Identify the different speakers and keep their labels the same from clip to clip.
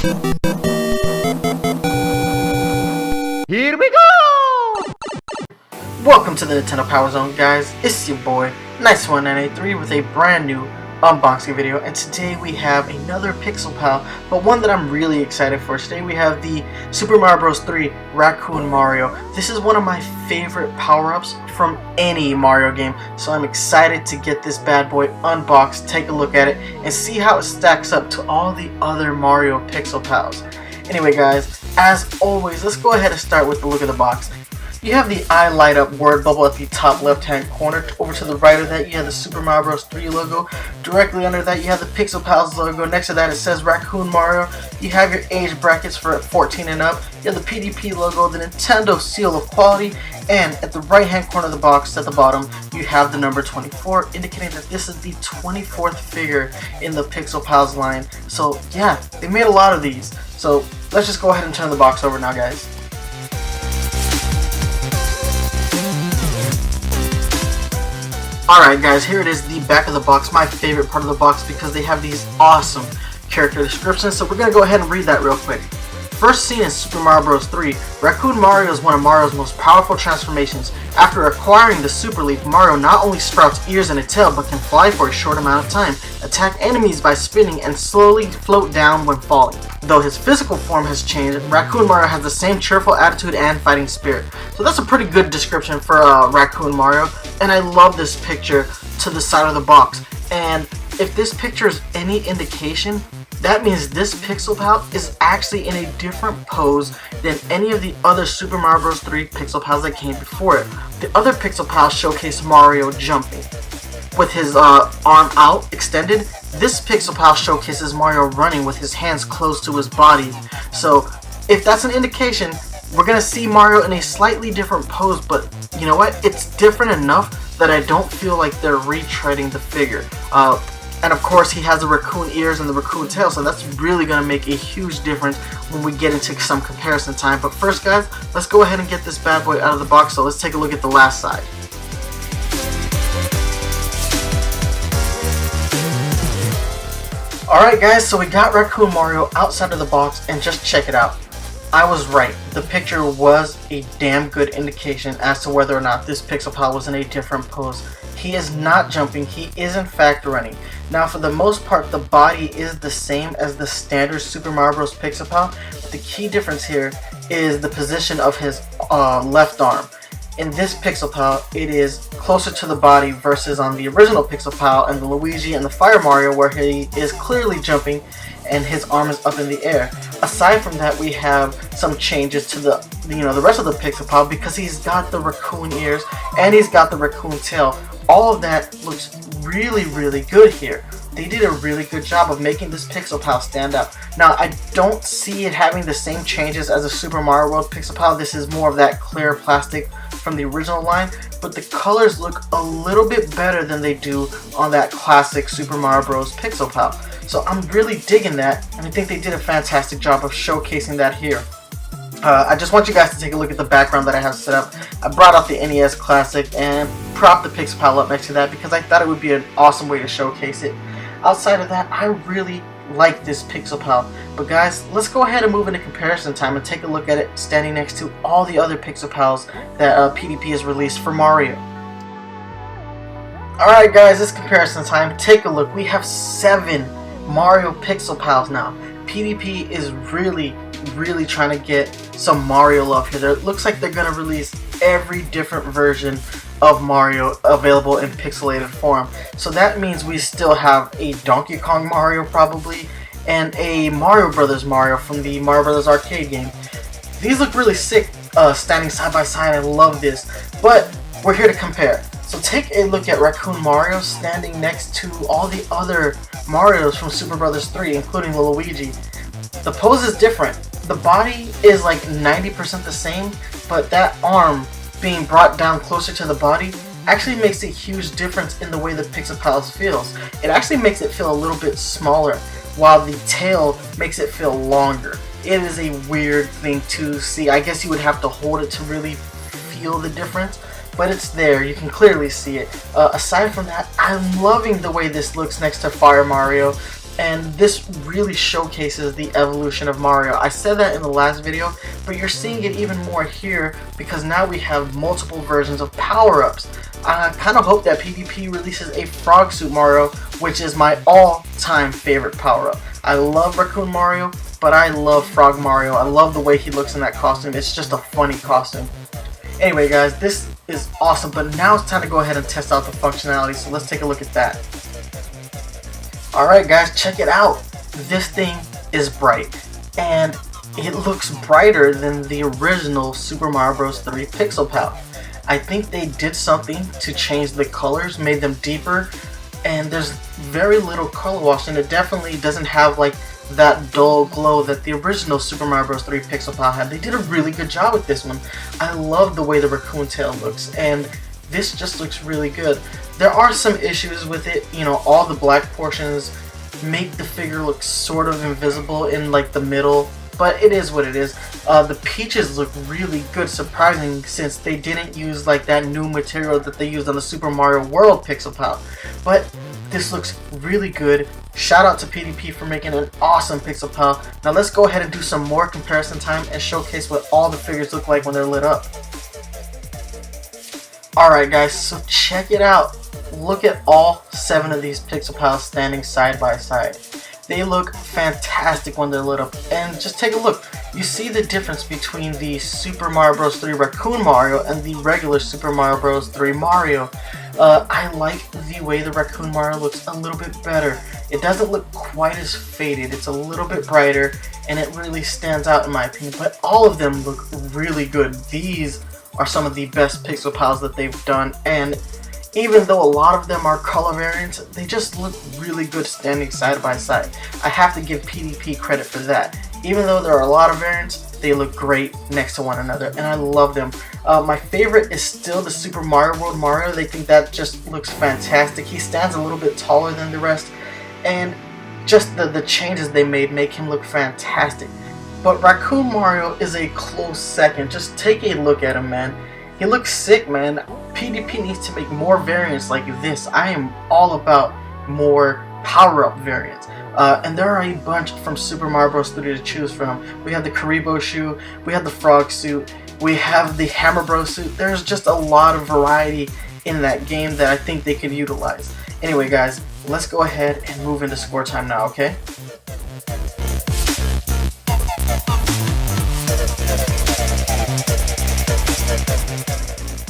Speaker 1: Here we go! Welcome to the Nintendo Power Zone, guys. It's your boy, Nice1983, with a brand new unboxing video, and today we have another Pixel Pal, but one that I'm really excited for. Today we have the Super Mario Bros. 3 Racoon Mario. This is one of my favorite power-ups from any Mario game, so I'm excited to get this bad boy unboxed, take a look at it, and see how it stacks up to all the other Mario Pixel Pals. Anyway guys, as always, let's go ahead and start with the look of the box. You have the eye light up word bubble at the top left hand corner. Over to the right of that you have the Super Mario Bros. 3 logo. Directly under that you have the Pixel Pals logo. Next to that it says Racoon Mario. You have your age brackets for 14 and up. You have the PDP logo, the Nintendo seal of quality, and at the right hand corner of the box at the bottom you have the number 24, indicating that this is the 24th figure in the Pixel Pals line. So yeah, they made a lot of these. So let's just go ahead and turn the box over now, guys. Alright guys, here it is, the back of the box, my favorite part of the box because they have these awesome character descriptions, so we're going to go ahead and read that real quick. First seen in Super Mario Bros. 3, Racoon Mario is one of Mario's most powerful transformations. After acquiring the Super Leaf, Mario not only sprouts ears and a tail, but can fly for a short amount of time, attack enemies by spinning, and slowly float down when falling. Though his physical form has changed, Racoon Mario has the same cheerful attitude and fighting spirit. So that's a pretty good description for Racoon Mario, and I love this picture to the side of the box. And if this picture is any indication, that means this Pixel Pal is actually in a different pose than any of the other Super Mario Bros. 3 Pixel Pals that came before it. The other Pixel Pals showcase Mario jumping with his arm out extended. This Pixel Pal showcases Mario running with his hands close to his body. So if that's an indication, we're going to see Mario in a slightly different pose, but you know what? It's different enough that I don't feel like they're retreading the figure. And of course he has the raccoon ears and the raccoon tail, so that's really going to make a huge difference when we get into some comparison time. But first guys, let's go ahead and get this bad boy out of the box, so let's take a look at the last side. Alright guys, so we got Racoon Mario outside of the box, and just check it out. I was right. The picture was a damn good indication as to whether or not this Pixel Pal was in a different pose. He is not jumping, he is in fact running. Now for the most part the body is the same as the standard Super Mario Bros. Pixel Pal, but the key difference here is the position of his left arm. In this Pixel Pal, it is closer to the body versus on the original Pixel Pal and the Luigi and the Fire Mario, where he is clearly jumping and his arm is up in the air. Aside from that, we have some changes to the rest of the Pixel Pal because he's got the raccoon ears and he's got the raccoon tail. All of that looks really, really good here. They did a really good job of making this Pixel Pal stand out. Now, I don't see it having the same changes as a Super Mario World Pixel Pal. This is more of that clear plastic from the original line, but the colors look a little bit better than they do on that classic Super Mario Bros. Pixel Pal. So I'm really digging that, and I think they did a fantastic job of showcasing that here. I just want you guys to take a look at the background that I have set up. I brought out the NES Classic and propped the Pixel Pal up next to that because I thought it would be an awesome way to showcase it. Outside of that, I really like this Pixel Pal. But guys, let's go ahead and move into comparison time and take a look at it standing next to all the other Pixel Pals that PDP has released for Mario. Alright guys, it's comparison time. Take a look. We have 7 Mario Pixel Pals now. PDP is really trying to get some Mario love here. It looks like they're going to release every different version of Mario available in pixelated form. So that means we still have a Donkey Kong Mario probably, and a Mario Brothers Mario from the Mario Brothers arcade game. These look really sick standing side by side. I love this. But we're here to compare. So take a look at Racoon Mario standing next to all the other Marios from Super Brothers 3, including the Luigi. The pose is different. The body is like 90% the same, but that arm being brought down closer to the body actually makes a huge difference in the way the Pixel Pals feels. It actually makes it feel a little bit smaller, while the tail makes it feel longer. It is a weird thing to see. I guess you would have to hold it to really feel the difference, but it's there. You can clearly see it. Aside from that, I'm loving the way this looks next to Fire Mario. and this really showcases the evolution of Mario. I said that in the last video, but you're seeing it even more here because now we have multiple versions of power-ups. I kind of hope that PvP releases a Frog Suit Mario, which is my all-time favorite power-up. I love Racoon Mario, but I love Frog Mario. I love the way he looks in that costume. It's just a funny costume. Anyway guys, this is awesome, but now it's time to go ahead and test out the functionality, so let's take a look at that. Alright guys, check it out. This thing is bright, and it looks brighter than the original Super Mario Bros. 3 Pixel Pal. I think they did something to change the colors, made them deeper, and there's very little color wash, and it definitely doesn't have like that dull glow that the original Super Mario Bros. 3 Pixel Pal had. They did a really good job with this one. I love the way the raccoon tail looks, and this just looks really good. There are some issues with it, you know, all the black portions make the figure look sort of invisible in like the middle, but it is what it is. The peaches look really good, surprising, since they didn't use like that new material that they used on the Super Mario World Pixel Pal. But this looks really good. Shout out to PDP for making an awesome Pixel Pal. Now let's go ahead and do some more comparison time and showcase what all the figures look like when they're lit up. Alright guys, so check it out. Look at all 7 of these Pixel Pals standing side by side. They look fantastic when they're lit up, and just take a look. You see the difference between the Super Mario Bros. 3 Racoon Mario and the regular Super Mario Bros. 3 Mario. I like the way the Racoon Mario looks a little bit better. It doesn't look quite as faded, it's a little bit brighter, and it really stands out in my opinion, but all of them look really good. These are some of the best Pixel Pals that they've done, and even though a lot of them are color variants, they just look really good standing side by side. I have to give PDP credit for that. Even though there are a lot of variants, they look great next to one another, and I love them. My favorite is still the Super Mario World Mario. They think that just looks fantastic. He stands a little bit taller than the rest, and just the changes they made make him look fantastic. But Racoon Mario is a close second. Just take a look at him, man. He looks sick, man. PDP needs to make more variants like this. I am all about more power-up variants. And there are a bunch from Super Mario Bros. 3 to choose from. We have the Karibo shoe, we have the Frog suit, we have the Hammer Bros suit. There's just a lot of variety in that game that I think they could utilize. Anyway guys, let's go ahead and move into score time now, okay?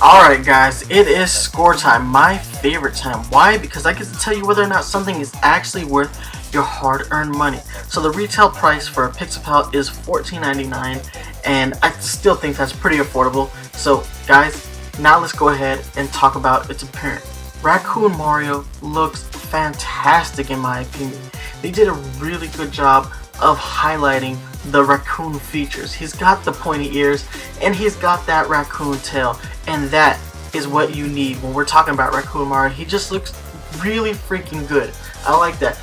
Speaker 1: Alright guys, it is score time, my favorite time. Why? Because I get to tell you whether or not something is actually worth your hard-earned money. So the retail price for a Pixel Pal is $14.99, and I still think that's pretty affordable. So guys, now let's go ahead and talk about its appearance. Racoon Mario looks fantastic in my opinion. They did a really good job of highlighting the raccoon features. He's got the pointy ears and he's got that raccoon tail, and that is what you need when we're talking about Racoon Mario. He just looks really freaking good. I like that.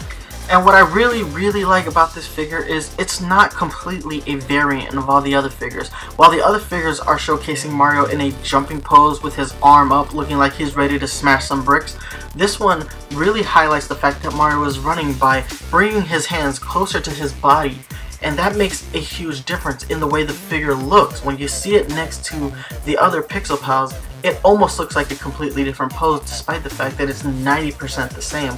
Speaker 1: And what I really like about this figure is it's not completely a variant of all the other figures. While the other figures are showcasing Mario in a jumping pose with his arm up looking like he's ready to smash some bricks, this one really highlights the fact that Mario is running by bringing his hands closer to his body. And that makes a huge difference in the way the figure looks. When you see it next to the other Pixel Pals, it almost looks like a completely different pose, despite the fact that it's 90% the same.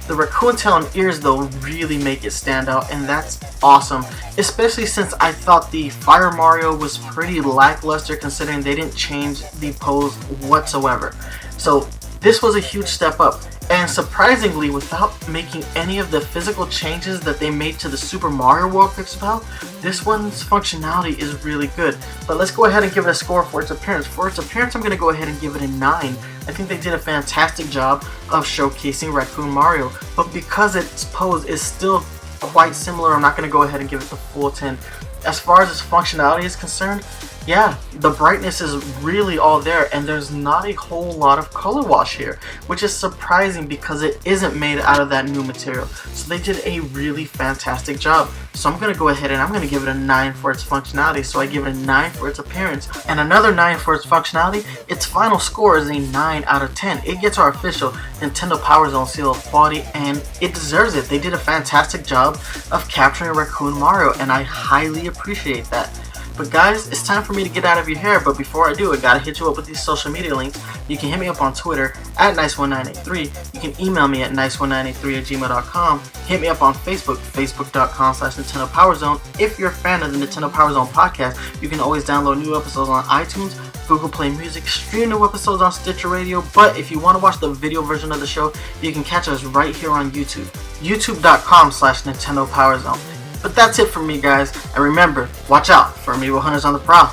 Speaker 1: The raccoon tail and ears though really make it stand out, and that's awesome. Especially since I thought the Fire Mario was pretty lackluster, considering they didn't change the pose whatsoever. So this was a huge step up. And surprisingly, without making any of the physical changes that they made to the Super Mario World Pixel Pal, this one's functionality is really good. But let's go ahead and give it a score for its appearance. For its appearance, I'm going to go ahead and give it a 9. I think they did a fantastic job of showcasing Racoon Mario. But because its pose is still quite similar, I'm not going to go ahead and give it the full 10. As far as its functionality is concerned, Yeah, the brightness is really all there, and there's not a whole lot of color wash here, which is surprising because it isn't made out of that new material. So they did a really fantastic job. So I'm going to go ahead and I'm going to give it a 9 for its functionality. So I give it a 9 for its appearance, and another 9 for its functionality. Its final score is a 9 out of 10. It gets our official Nintendo Power Zone seal of quality, and it deserves it. They did a fantastic job of capturing Racoon Mario, and I highly appreciate that. But guys, it's time for me to get out of your hair, but before I do, I gotta hit you up with these social media links. You can hit me up on Twitter at nice1983. You can email me at nice1983@gmail.com. Hit me up on Facebook, facebook.com/Nintendo Power Zone. If you're a fan of the Nintendo Power Zone podcast, you can always download new episodes on iTunes, Google Play Music, stream new episodes on Stitcher Radio. But if you want to watch the video version of the show, you can catch us right here on YouTube, youtube.com/Nintendo Power Zone. But that's it from me, guys, and remember, watch out for amiibo hunters on the prowl.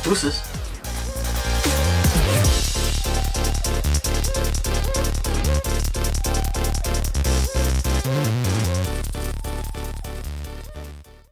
Speaker 1: Deuces.